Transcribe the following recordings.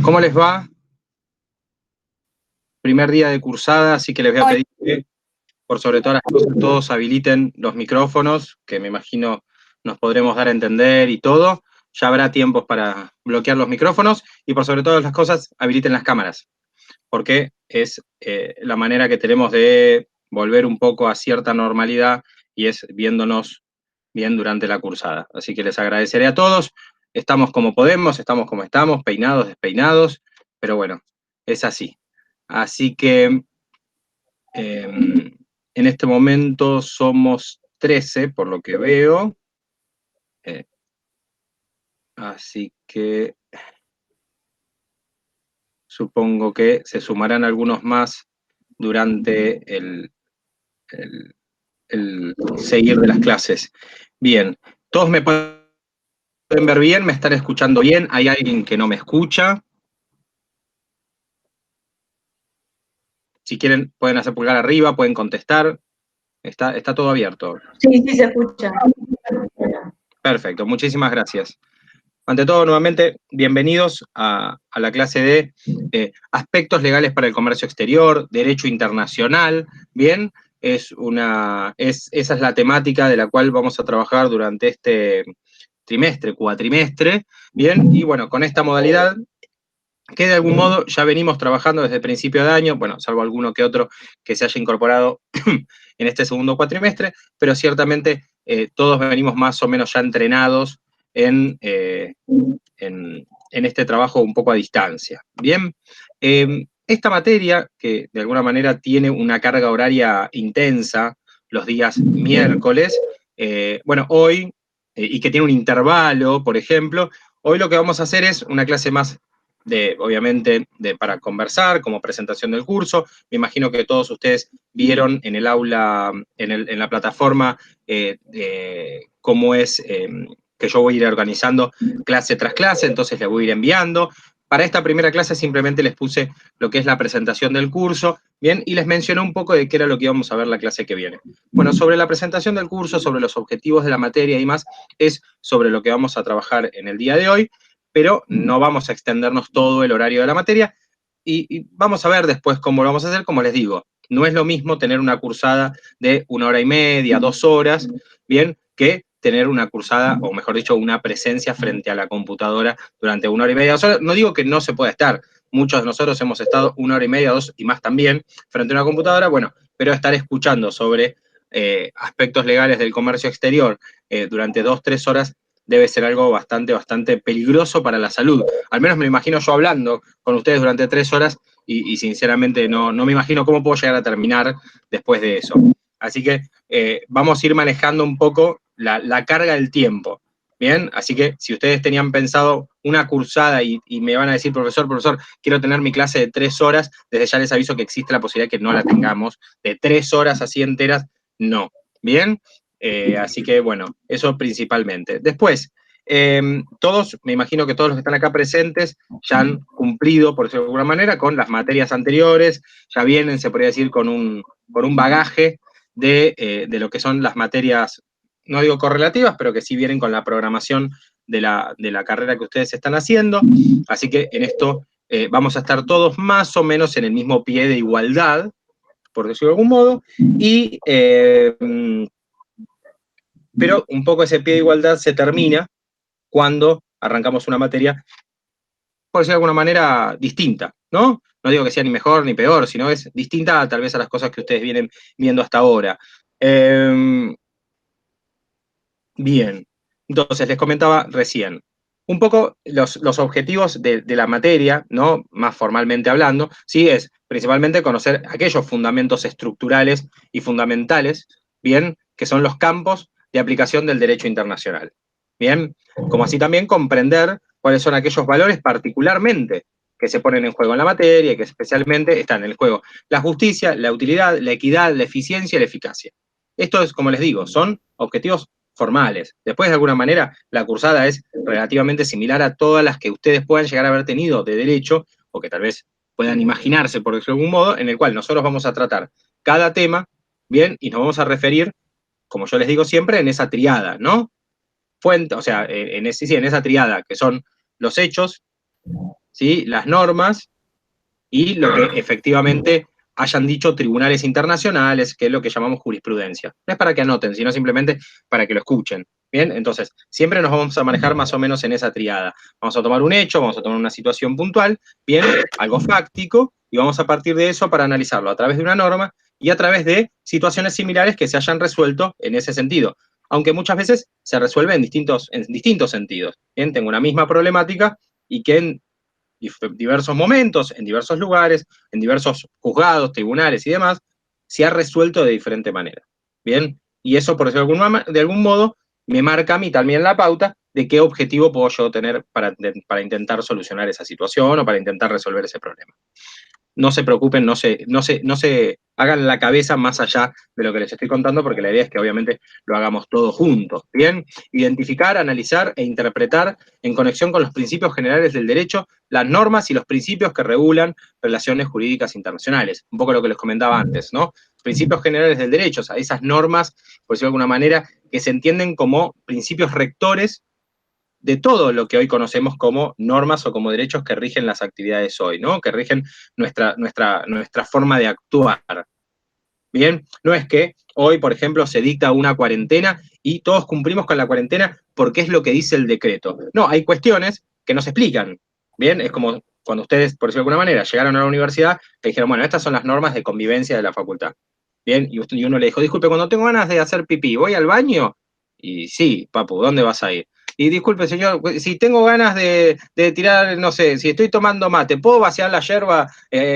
¿Cómo les va? Primer día de cursada, así que les voy a pedir que, por sobre todas las cosas, todos habiliten los micrófonos, que me imagino nos podremos dar a entender y todo. Ya habrá tiempos para bloquear los micrófonos y, por sobre todas las cosas, habiliten las cámaras, porque es la manera que tenemos de volver un poco a cierta normalidad y es viéndonos bien durante la cursada. Así que les agradeceré a todos. Estamos como podemos, estamos como estamos, peinados, despeinados, pero bueno, es así. Así que en este momento somos 13, por lo que veo. Así que supongo que se sumarán algunos más durante el seguir de las clases. Bien, todos me pueden ver bien, me están escuchando bien. ¿Hay alguien que no me escucha? Si quieren, pueden hacer pulgar arriba, pueden contestar. Está todo abierto. Sí, sí, se escucha. Perfecto, muchísimas gracias. Ante todo, nuevamente, bienvenidos a la clase de aspectos legales para el comercio exterior, derecho internacional, ¿bien? Esa es la temática de la cual vamos a trabajar durante este trimestre, cuatrimestre, ¿bien? Y bueno, con esta modalidad que de algún modo ya venimos trabajando desde el principio de año, bueno, salvo alguno que otro que se haya incorporado en este segundo cuatrimestre, pero ciertamente todos venimos más o menos ya entrenados en este trabajo un poco a distancia. Bien, esta materia, que de alguna manera tiene una carga horaria intensa los días miércoles, bueno, hoy, y que tiene un intervalo, por ejemplo, hoy lo que vamos a hacer es una clase más obviamente, para conversar, como presentación del curso. Me imagino que todos ustedes vieron en el aula, en la plataforma, cómo es que yo voy a ir organizando clase tras clase, entonces les voy a ir enviando. Para esta primera clase simplemente les puse lo que es la presentación del curso, ¿bien? Y les mencioné un poco de qué era lo que íbamos a ver la clase que viene. Bueno, sobre la presentación del curso, sobre los objetivos de la materia y más, es sobre lo que vamos a trabajar en el día de hoy, pero no vamos a extendernos todo el horario de la materia y vamos a ver después cómo lo vamos a hacer. Como les digo, no es lo mismo tener una cursada de 1 hora y media, 2 horas, ¿bien? Que tener una cursada, o mejor dicho, una presencia frente a la computadora durante 1 hora y media, 2 horas. No digo que no se pueda estar, muchos de nosotros hemos estado 1 hora y media, 2 y más también, frente a una computadora, bueno, pero estar escuchando sobre aspectos legales del comercio exterior durante 2, 3 horas debe ser algo bastante peligroso para la salud. Al menos me lo imagino yo hablando con ustedes durante 3 horas y sinceramente no me imagino cómo puedo llegar a terminar después de eso. Así que vamos a ir manejando un poco la carga del tiempo, ¿bien? Así que si ustedes tenían pensado una cursada y me van a decir, profesor, quiero tener mi clase de 3 horas, desde ya les aviso que existe la posibilidad que no la tengamos, de 3 horas así enteras, no, ¿bien? Así que, bueno, eso principalmente. Después, todos, me imagino que todos los que están acá presentes ya han cumplido, por decirlo de alguna manera, con las materias anteriores, ya vienen, se podría decir, con un bagaje de lo que son las materias, no digo correlativas, pero que sí vienen con la programación de la carrera que ustedes están haciendo. Así que en esto vamos a estar todos más o menos en el mismo pie de igualdad, por decirlo de algún modo, y pero un poco ese pie de igualdad se termina cuando arrancamos una materia, por decirlo de alguna manera, distinta, ¿no? No digo que sea ni mejor ni peor, sino es distinta tal vez a las cosas que ustedes vienen viendo hasta ahora. Bien, entonces les comentaba recién, un poco los objetivos de la materia, ¿no? Más formalmente hablando, sí, es principalmente conocer aquellos fundamentos estructurales y fundamentales, bien, que son los campos de aplicación del derecho internacional. Bien, como así también comprender cuáles son aquellos valores particularmente que se ponen en juego en la materia y que especialmente están en el juego la justicia, la utilidad, la equidad, la eficiencia y la eficacia. Esto es, como les digo, son objetivos formales. Después, de alguna manera, la cursada es relativamente similar a todas las que ustedes puedan llegar a haber tenido de derecho, o que tal vez puedan imaginarse, por decirlo de algún modo, en el cual nosotros vamos a tratar cada tema, bien, y nos vamos a referir, como yo les digo siempre, en esa triada, ¿no? Fuente, o sea, en esa triada que son los hechos, ¿sí? Las normas y lo que efectivamente hayan dicho tribunales internacionales, que es lo que llamamos jurisprudencia. No es para que anoten, sino simplemente para que lo escuchen. Bien, entonces, siempre nos vamos a manejar más o menos en esa triada. Vamos a tomar un hecho, vamos a tomar una situación puntual, bien, algo fáctico, y vamos a partir de eso para analizarlo a través de una norma y a través de situaciones similares que se hayan resuelto en ese sentido. Aunque muchas veces se resuelve en distintos sentidos. Bien, tengo una misma problemática y que en diversos momentos, en diversos lugares, en diversos juzgados, tribunales y demás, se ha resuelto de diferente manera. Bien, y eso, por decirlo de algún modo, me marca a mí también la pauta de qué objetivo puedo yo tener para intentar solucionar esa situación o para intentar resolver ese problema. No se preocupen, no se hagan la cabeza más allá de lo que les estoy contando, porque la idea es que obviamente lo hagamos todos juntos, ¿bien? Identificar, analizar e interpretar en conexión con los principios generales del derecho, las normas y los principios que regulan relaciones jurídicas internacionales. Un poco lo que les comentaba antes, ¿no? Principios generales del derecho, o sea, esas normas, por decirlo de alguna manera, que se entienden como principios rectores de todo lo que hoy conocemos como normas o como derechos que rigen las actividades hoy, ¿no? Que rigen nuestra forma de actuar. Bien, no es que hoy, por ejemplo, se dicta una cuarentena y todos cumplimos con la cuarentena porque es lo que dice el decreto. No, hay cuestiones que no se explican. Bien, es como cuando ustedes, por decirlo de alguna manera, llegaron a la universidad, te dijeron, bueno, estas son las normas de convivencia de la facultad. Bien, y uno le dijo, disculpe, cuando tengo ganas de hacer pipí, ¿voy al baño? Y sí, papu, ¿dónde vas a ir? Y disculpe, señor, si tengo ganas de tirar, no sé, si estoy tomando mate, ¿puedo vaciar la yerba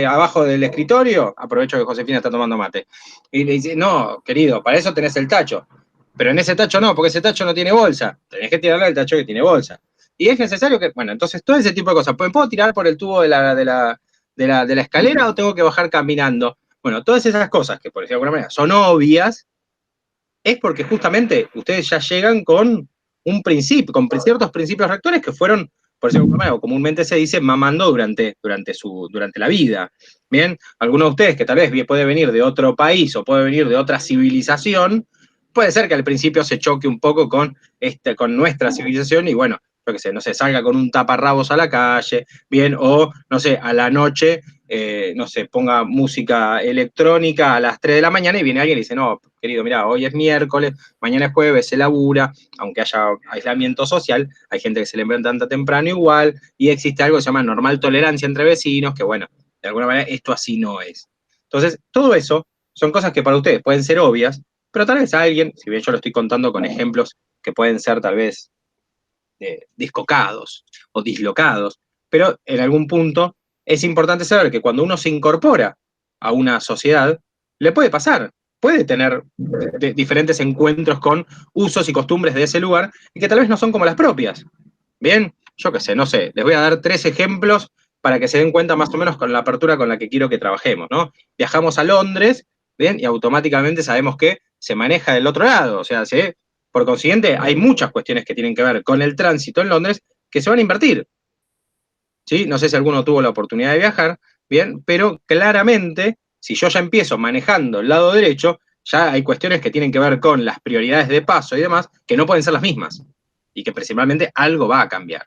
abajo del escritorio? Aprovecho que Josefina está tomando mate. Y le dice, no, querido, para eso tenés el tacho. Pero en ese tacho no, porque ese tacho no tiene bolsa. Tenés que tirarle al tacho que tiene bolsa. Y es necesario que, bueno, entonces todo ese tipo de cosas. ¿Puedo tirar por el tubo de la escalera o tengo que bajar caminando? Bueno, todas esas cosas que, por decirlo de alguna manera, son obvias, es porque justamente ustedes ya llegan con un principio, con ciertos principios rectores que fueron, por decirlo de alguna manera, comúnmente se dice, mamando durante la vida. Bien, algunos de ustedes que tal vez puede venir de otro país o puede venir de otra civilización, puede ser que al principio se choque un poco con nuestra civilización y bueno, yo qué sé, no sé, salga con un taparrabos a la calle, bien, o no sé, a la noche no sé, ponga música electrónica a las 3 de la mañana y viene alguien y dice, no, querido, mira, hoy es miércoles, mañana es jueves, se labura, aunque haya aislamiento social, hay gente que se levanta temprano igual, y existe algo que se llama normal tolerancia entre vecinos, que bueno, de alguna manera esto así no es. Entonces, todo eso son cosas que para ustedes pueden ser obvias, pero tal vez a alguien, si bien yo lo estoy contando con ejemplos que pueden ser tal vez discocados o dislocados, pero en algún punto es importante saber que cuando uno se incorpora a una sociedad, le puede pasar, puede tener diferentes encuentros con usos y costumbres de ese lugar y que tal vez no son como las propias. Bien, yo qué sé, no sé, les voy a dar 3 ejemplos para que se den cuenta más o menos con la apertura con la que quiero que trabajemos, ¿no? Viajamos a Londres, bien, y automáticamente sabemos que se maneja del otro lado, o sea, por consiguiente, hay muchas cuestiones que tienen que ver con el tránsito en Londres que se van a invertir, ¿sí? No sé si alguno tuvo la oportunidad de viajar, bien, pero claramente, si yo ya empiezo manejando el lado derecho, ya hay cuestiones que tienen que ver con las prioridades de paso y demás, que no pueden ser las mismas, y que principalmente algo va a cambiar.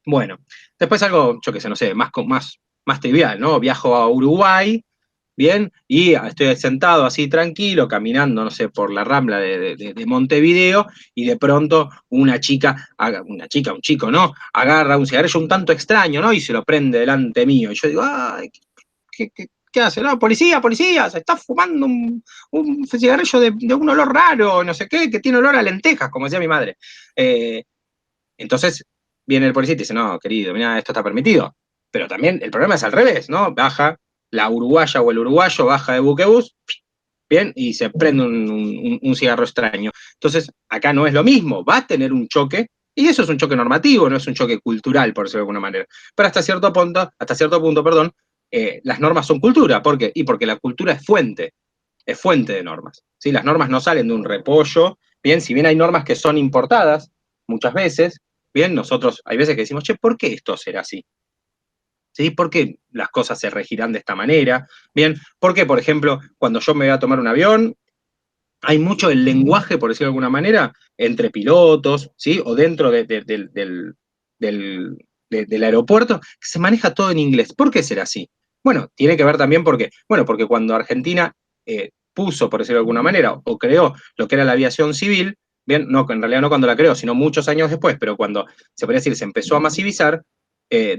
Bueno, después algo, yo qué sé, no sé, más trivial, ¿no? Viajo a Uruguay, bien, y estoy sentado así tranquilo, caminando, no sé, por la rambla de Montevideo, y de pronto un chico, ¿no? Agarra un cigarrillo un tanto extraño, ¿no? Y se lo prende delante mío. Y yo digo, ay, ¿qué hace? No, policía, policía, se está fumando un cigarrillo de un olor raro, no sé qué, que tiene olor a lentejas, como decía mi madre. Entonces viene el policía y dice, no, querido, mira, esto está permitido. Pero también el problema es al revés, ¿no? Baja la uruguaya o el uruguayo, baja de buquebús, bien, y se prende un cigarro extraño. Entonces, acá no es lo mismo, va a tener un choque, y eso es un choque normativo, no es un choque cultural, por decirlo de alguna manera. Pero hasta cierto punto, perdón, las normas son cultura. ¿Por qué? Y porque la cultura es fuente de normas. ¿Sí? Las normas no salen de un repollo, bien, si bien hay normas que son importadas, muchas veces, bien, nosotros hay veces que decimos, che, ¿por qué esto será así? ¿Sí? ¿Por qué las cosas se regirán de esta manera? Bien, ¿por qué, por ejemplo, cuando yo me voy a tomar un avión, hay mucho el lenguaje, por decirlo de alguna manera, entre pilotos, ¿sí? O dentro del del aeropuerto, que se maneja todo en inglés. ¿Por qué será así? Bueno, tiene que ver también porque cuando Argentina puso, por decirlo de alguna manera, o creó lo que era la aviación civil, bien, no, en realidad no cuando la creó, sino muchos años después, pero cuando, se podría decir, se empezó a masivizar,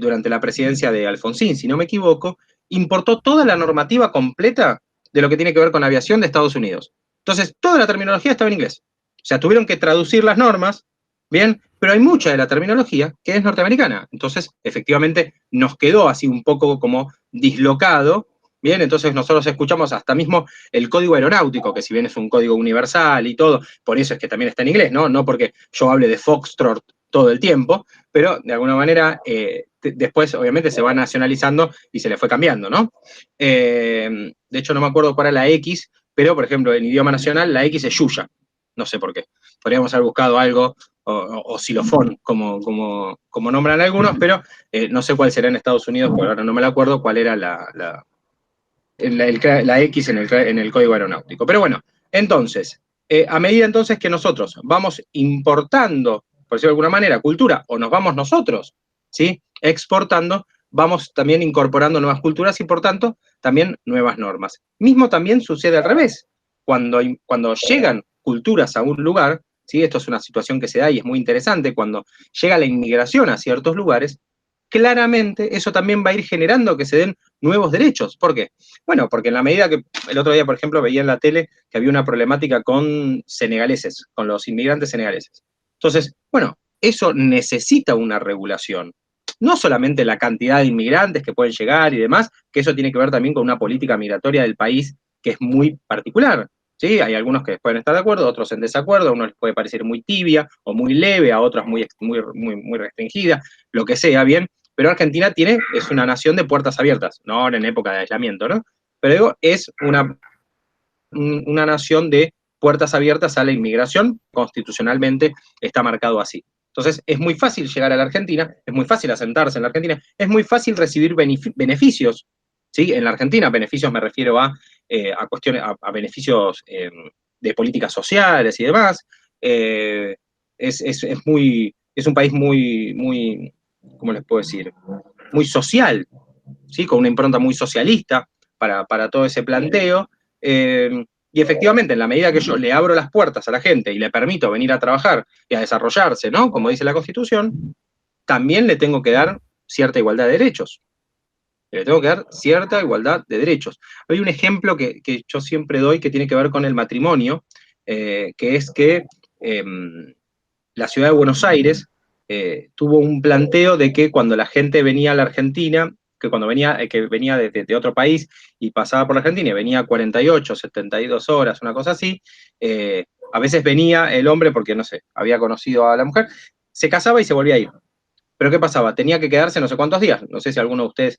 durante la presidencia de Alfonsín, si no me equivoco, importó toda la normativa completa de lo que tiene que ver con aviación de Estados Unidos. Entonces, toda la terminología estaba en inglés. O sea, tuvieron que traducir las normas, bien, pero hay mucha de la terminología que es norteamericana. Entonces, efectivamente, nos quedó así un poco como dislocado. Bien, entonces nosotros escuchamos hasta mismo el código aeronáutico, que si bien es un código universal y todo, por eso es que también está en inglés, ¿no? No porque yo hable de Foxtrot todo el tiempo, pero de alguna manera después obviamente se va nacionalizando y se le fue cambiando, ¿no? De hecho no me acuerdo cuál era la X, pero por ejemplo en idioma nacional la X es Yuya, no sé por qué. Podríamos haber buscado algo, o xilofón, como nombran algunos, pero no sé cuál será en Estados Unidos, porque ahora no me la acuerdo cuál era la X en el código aeronáutico. Pero bueno, entonces, a medida entonces que nosotros vamos importando, por decirlo de alguna manera, cultura, o nos vamos nosotros, ¿sí? Exportando, vamos también incorporando nuevas culturas y por tanto también nuevas normas. Mismo también sucede al revés. Cuando llegan culturas a un lugar, ¿sí? Esto es una situación que se da y es muy interesante, cuando llega la inmigración a ciertos lugares, claramente eso también va a ir generando que se den nuevos derechos. ¿Por qué? Bueno, porque en la medida que el otro día, por ejemplo, veía en la tele que había una problemática con senegaleses, con los inmigrantes senegaleses. Entonces, bueno, eso necesita una regulación. No solamente la cantidad de inmigrantes que pueden llegar y demás, que eso tiene que ver también con una política migratoria del país que es muy particular. ¿Sí? Hay algunos que pueden estar de acuerdo, otros en desacuerdo, a unos les puede parecer muy tibia o muy leve, a otros muy restringida, lo que sea, bien, pero Argentina es una nación de puertas abiertas, no ahora en época de aislamiento, ¿no? Pero digo, es una nación de puertas abiertas a la inmigración, constitucionalmente está marcado así. Entonces, es muy fácil llegar a la Argentina, es muy fácil asentarse en la Argentina, es muy fácil recibir beneficios, ¿sí? En la Argentina, beneficios me refiero a cuestiones, a beneficios de políticas sociales y demás. Eh, es un país muy, ¿cómo les puedo decir? Muy social, ¿sí? Con una impronta muy socialista para todo ese planteo. Y efectivamente, en la medida que yo le abro las puertas a la gente y le permito venir a trabajar y a desarrollarse, ¿no? Como dice la Constitución, también le tengo que dar cierta igualdad de derechos. Le tengo que dar cierta igualdad de derechos. Hay un ejemplo que yo siempre doy que tiene que ver con el matrimonio, que es que eh, la ciudad de Buenos Aires tuvo un planteo de que cuando la gente venía a la Argentina, que venía de otro país y pasaba por la Argentina y venía 48, 72 horas, una cosa así, a veces venía el hombre porque, no sé, había conocido a la mujer, se casaba y se volvía a ir. Pero ¿qué pasaba? Tenía que quedarse no sé cuántos días. No sé si alguno de ustedes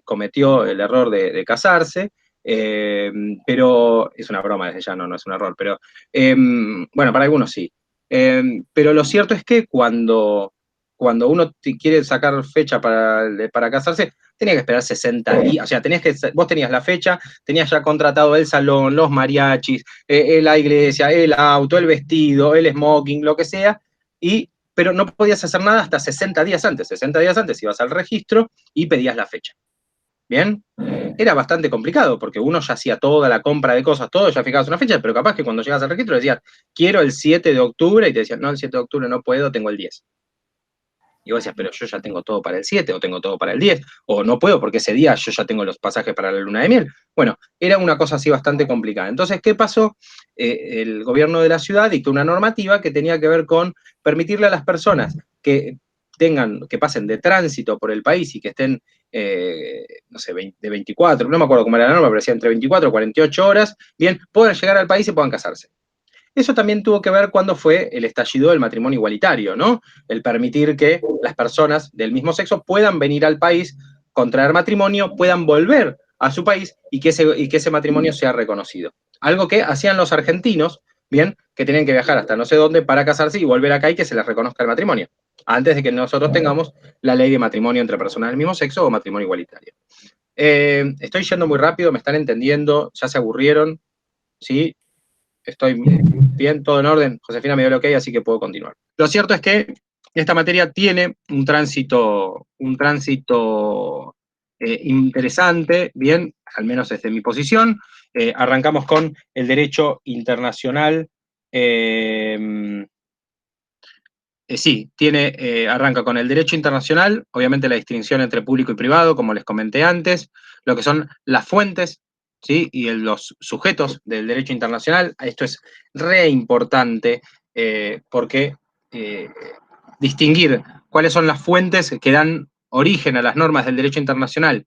cometió el error de casarse, pero es una broma desde ya, no es un error, pero bueno, para algunos sí. Pero lo cierto es que cuando uno quiere sacar fecha para casarse, tenía que esperar 60 días, o sea, vos tenías la fecha, tenías ya contratado el salón, los mariachis, la iglesia, el auto, el vestido, el smoking, lo que sea, pero no podías hacer nada hasta 60 días antes. 60 días antes ibas al registro y pedías la fecha. ¿Bien? Era bastante complicado porque uno ya hacía toda la compra de cosas, todo, ya fijabas una fecha, pero capaz que cuando llegas al registro decías, quiero el 7 de octubre y te decían, no, el 7 de octubre no puedo, tengo el 10. Y vos decías, pero yo ya tengo todo para el 7 o tengo todo para el 10 o no puedo porque ese día yo ya tengo los pasajes para la luna de miel. Bueno, era una cosa así bastante complicada. Entonces, ¿qué pasó? El gobierno de la ciudad dictó una normativa que tenía que ver con permitirle a las personas que pasen de tránsito por el país y que estén, no sé, de 24, no me acuerdo cómo era la norma, pero decía entre 24 y 48 horas, bien, puedan llegar al país y puedan casarse. Eso también tuvo que ver cuando fue el estallido del matrimonio igualitario, ¿no? El permitir que las personas del mismo sexo puedan venir al país, contraer matrimonio, puedan volver a su país y que ese matrimonio sea reconocido. Algo que hacían los argentinos, bien, que tenían que viajar hasta no sé dónde para casarse y volver acá y que se les reconozca el matrimonio, antes de que nosotros tengamos la ley de matrimonio entre personas del mismo sexo o matrimonio igualitario. Estoy yendo muy rápido, me están entendiendo, ya se aburrieron, ¿sí? Estoy bien, todo en orden. Josefina me dio el ok, así que puedo continuar. Lo cierto es que esta materia tiene un tránsito interesante, bien, al menos desde mi posición. Arrancamos con el derecho internacional. Sí, arranca con el derecho internacional, obviamente la distinción entre público y privado, como les comenté antes, lo que son las fuentes, ¿sí? Y los sujetos del derecho internacional. Esto es re importante porque eh, distinguir cuáles son las fuentes que dan origen a las normas del derecho internacional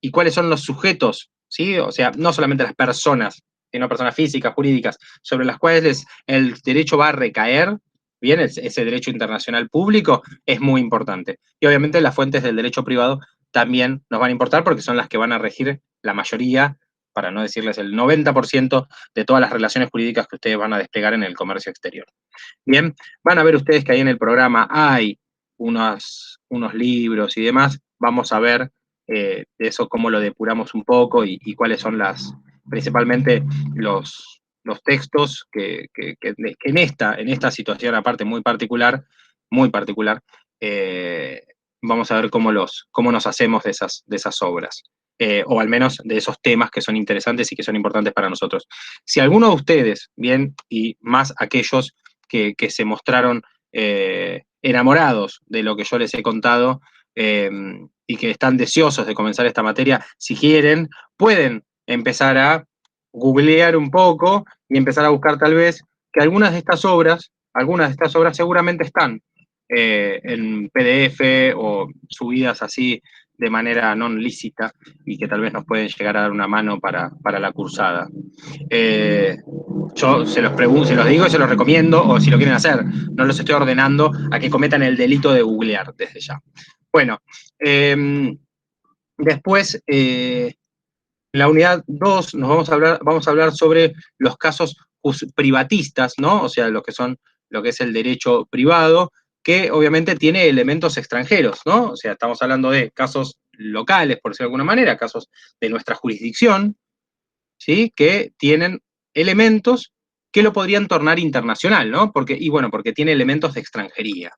y cuáles son los sujetos, ¿sí? O sea, no solamente las personas, sino personas físicas, jurídicas, sobre las cuales el derecho va a recaer. Bien, ese derecho internacional público es muy importante. Y obviamente las fuentes del derecho privado también nos van a importar porque son las que van a regir la mayoría, para no decirles el 90% de todas las relaciones jurídicas que ustedes van a desplegar en el comercio exterior. Bien, van a ver ustedes que ahí en el programa hay unos libros y demás. Vamos a ver de eso cómo lo depuramos un poco y cuáles son principalmente los textos que en esta situación aparte muy particular, eh, vamos a ver cómo nos hacemos de esas obras. O al menos de esos temas que son interesantes y que son importantes para nosotros. Si alguno de ustedes, bien, y más aquellos que se mostraron enamorados de lo que yo les he contado y que están deseosos de comenzar esta materia, si quieren, pueden empezar a googlear un poco y empezar a buscar tal vez que algunas de estas obras seguramente están en PDF o subidas así de manera no lícita y que tal vez nos pueden llegar a dar una mano para la cursada. Yo se los digo y se los recomiendo, o si lo quieren hacer, no los estoy ordenando a que cometan el delito de googlear desde ya. Bueno, después, en la unidad 2 vamos a hablar sobre los casos privatistas, ¿no? O sea, lo que es el derecho privado, que obviamente tiene elementos extranjeros, ¿no? O sea, estamos hablando de casos locales, por decirlo de alguna manera, casos de nuestra jurisdicción, ¿sí? Que tienen elementos que lo podrían tornar internacional, ¿no? Porque tiene elementos de extranjería.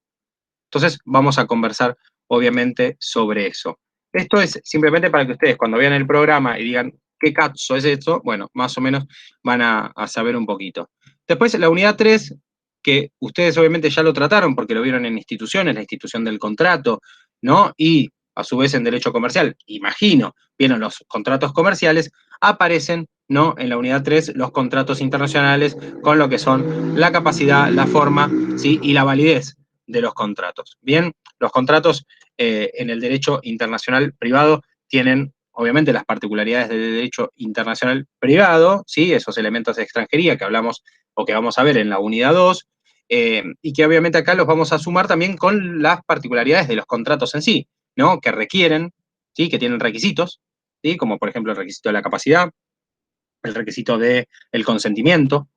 Entonces, vamos a conversar, obviamente, sobre eso. Esto es simplemente para que ustedes, cuando vean el programa y digan, ¿qué caso es esto? Bueno, más o menos van a saber un poquito. Después, la unidad 3, que ustedes obviamente ya lo trataron porque lo vieron en instituciones, la institución del contrato, ¿no? Y a su vez en derecho comercial, imagino, vieron los contratos comerciales, aparecen, ¿no? En la unidad 3 los contratos internacionales con lo que son la capacidad, la forma, ¿sí? Y la validez de los contratos. Bien, los contratos en el derecho internacional privado tienen obviamente las particularidades del derecho internacional privado, ¿sí? Esos elementos de extranjería que hablamos o que vamos a ver en la unidad 2, y que obviamente acá los vamos a sumar también con las particularidades de los contratos en sí, ¿no? Que requieren, ¿sí? Que tienen requisitos, ¿sí? Como por ejemplo el requisito de la capacidad, el requisito del consentimiento,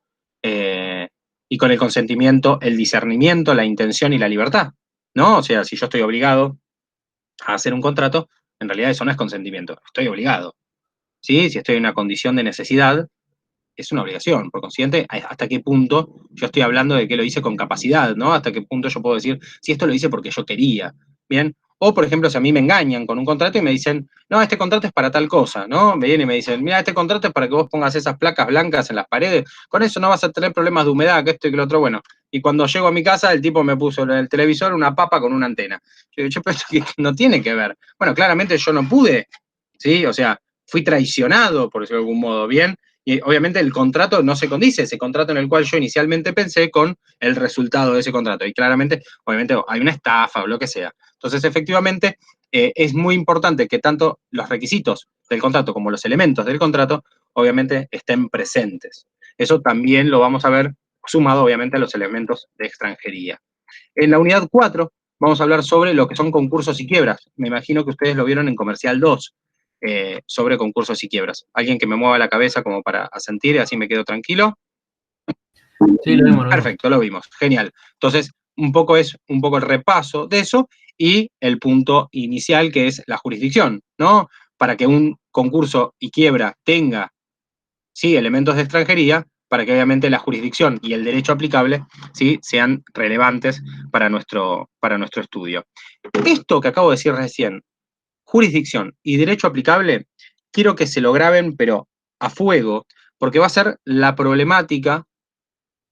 eh, y con el consentimiento, el discernimiento, la intención y la libertad, ¿no? O sea, si yo estoy obligado a hacer un contrato, en realidad eso no es consentimiento, estoy obligado, ¿sí? Si estoy en una condición de necesidad, es una obligación. Por consiguiente, hasta qué punto yo estoy hablando de que lo hice con capacidad, ¿no? Hasta qué punto yo puedo decir, si esto lo hice porque yo quería, ¿bien? O, por ejemplo, si a mí me engañan con un contrato y me dicen, no, este contrato es para tal cosa, ¿no? Me vienen y me dicen, mira, este contrato es para que vos pongas esas placas blancas en las paredes, con eso no vas a tener problemas de humedad, que esto y que lo otro, bueno. Y cuando llego a mi casa, el tipo me puso en el televisor una papa con una antena. Yo pienso que no tiene que ver. Bueno, claramente yo no pude, ¿sí? O sea, fui traicionado, por decirlo de algún modo, ¿bien? Y obviamente el contrato no se condice, ese contrato en el cual yo inicialmente pensé con el resultado de ese contrato. Y claramente, obviamente, hay una estafa o lo que sea. Entonces, efectivamente, es muy importante que tanto los requisitos del contrato como los elementos del contrato, obviamente, estén presentes. Eso también lo vamos a ver sumado, obviamente, a los elementos de extranjería. En la unidad 4 vamos a hablar sobre lo que son concursos y quiebras. Me imagino que ustedes lo vieron en Comercial 2, sobre concursos y quiebras. Alguien que me mueva la cabeza como para asentir y así me quedo tranquilo. Sí, lo vimos, lo vimos. Perfecto, lo vimos. Genial. Entonces, un poco el repaso de eso y el punto inicial que es la jurisdicción, ¿no? Para que un concurso y quiebra tenga, sí, elementos de extranjería, para que obviamente la jurisdicción y el derecho aplicable, ¿sí?, sean relevantes para nuestro estudio. Esto que acabo de decir recién, jurisdicción y derecho aplicable, quiero que se lo graben, pero a fuego, porque va a ser la problemática,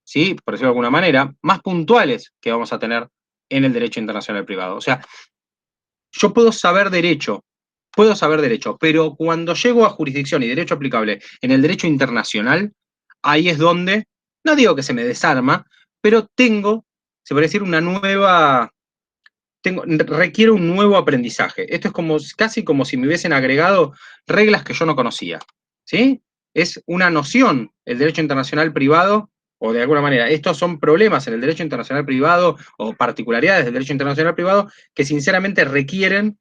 ¿sí?, por decirlo de alguna manera, más puntuales que vamos a tener en el derecho internacional privado. O sea, yo puedo saber derecho, pero cuando llego a jurisdicción y derecho aplicable en el derecho internacional, ahí es donde, no digo que se me desarma, pero se puede decir, requiere un nuevo aprendizaje. Esto es casi como si me hubiesen agregado reglas que yo no conocía, ¿sí? Es una noción, el derecho internacional privado, o de alguna manera, estos son problemas en el derecho internacional privado o particularidades del derecho internacional privado que sinceramente requieren,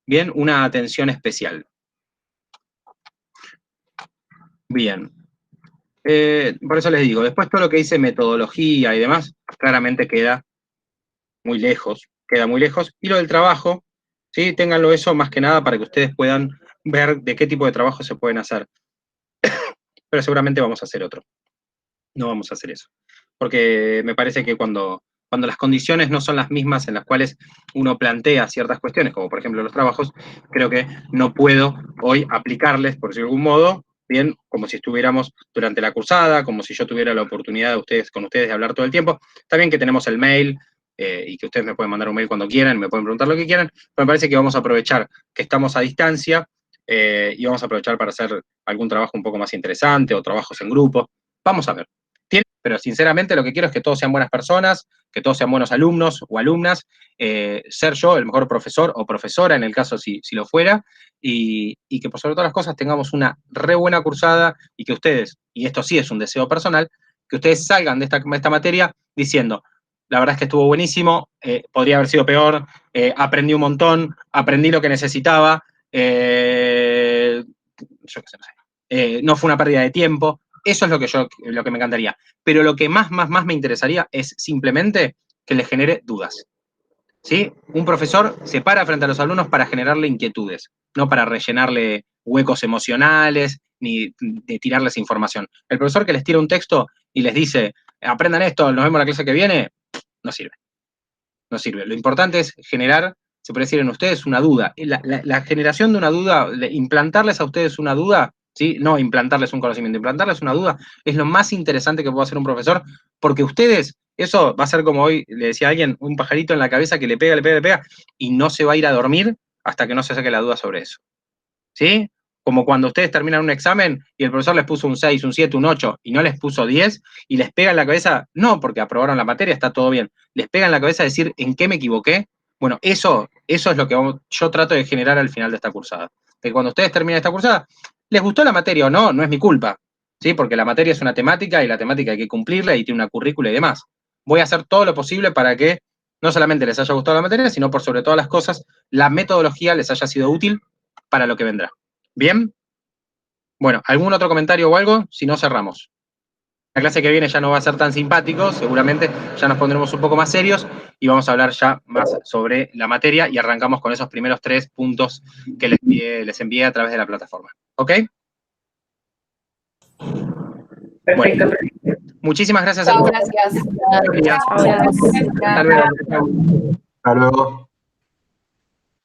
bien, una atención especial. Bien. Por eso les digo, después todo lo que dice metodología y demás, claramente queda muy lejos, y lo del trabajo, ¿sí?, ténganlo eso más que nada para que ustedes puedan ver de qué tipo de trabajo se pueden hacer. Pero seguramente vamos a hacer otro. No vamos a hacer eso. Porque me parece que cuando las condiciones no son las mismas en las cuales uno plantea ciertas cuestiones, como por ejemplo los trabajos, creo que no puedo hoy aplicarles, por decirlo de algún modo, bien, como si estuviéramos durante la cursada, como si yo tuviera la oportunidad con ustedes de hablar todo el tiempo. Está bien que tenemos el mail, y que ustedes me pueden mandar un mail cuando quieran, me pueden preguntar lo que quieran, pero me parece que vamos a aprovechar que estamos a distancia, y vamos a aprovechar para hacer algún trabajo un poco más interesante, o trabajos en grupo. Vamos a ver. Pero sinceramente lo que quiero es que todos sean buenas personas, que todos sean buenos alumnos o alumnas, ser yo el mejor profesor o profesora, en el caso si lo fuera, y que por sobre todas las cosas tengamos una re buena cursada, y que ustedes, y esto sí es un deseo personal, que ustedes salgan de esta materia diciendo: la verdad es que estuvo buenísimo, podría haber sido peor, aprendí un montón, aprendí lo que necesitaba, yo qué sé, no sé, no fue una pérdida de tiempo. Eso es lo que me encantaría. Pero lo que más me interesaría es simplemente que les genere dudas, ¿sí? Un profesor se para frente a los alumnos para generarle inquietudes, no para rellenarle huecos emocionales ni de tirarles información. El profesor que les tira un texto y les dice: aprendan esto, nos vemos la clase que viene, no sirve. No sirve. Lo importante es generar, se puede decir, en ustedes una duda. La generación de una duda, implantarles a ustedes una duda, ¿sí?, no implantarles un conocimiento, implantarles una duda, es lo más interesante que puede hacer un profesor, porque ustedes, eso va a ser como hoy le decía a alguien, un pajarito en la cabeza que le pega, y no se va a ir a dormir hasta que no se saque la duda sobre eso, ¿sí? Como cuando ustedes terminan un examen y el profesor les puso un 6, un 7, un 8 y no les puso 10, y les pega en la cabeza, no porque aprobaron la materia, está todo bien, les pega en la cabeza decir: ¿en qué me equivoqué? Bueno, eso es lo que yo trato de generar al final de esta cursada. Que cuando ustedes terminen esta cursada, ¿les gustó la materia o no? No es mi culpa, ¿sí? Porque la materia es una temática, y la temática hay que cumplirla, y tiene una currícula y demás. Voy a hacer todo lo posible para que no solamente les haya gustado la materia, sino por sobre todas las cosas, la metodología les haya sido útil para lo que vendrá. ¿Bien? Bueno, ¿algún otro comentario o algo? Si no, cerramos. La clase que viene ya no va a ser tan simpático, seguramente ya nos pondremos un poco más serios y vamos a hablar ya más sobre la materia, y arrancamos con esos primeros 3 puntos que les envié a través de la plataforma. ¿Ok? Perfecto. Bueno, muchísimas gracias a Chao, todos. gracias. Buenos días. Gracias. Hasta luego. Hasta luego.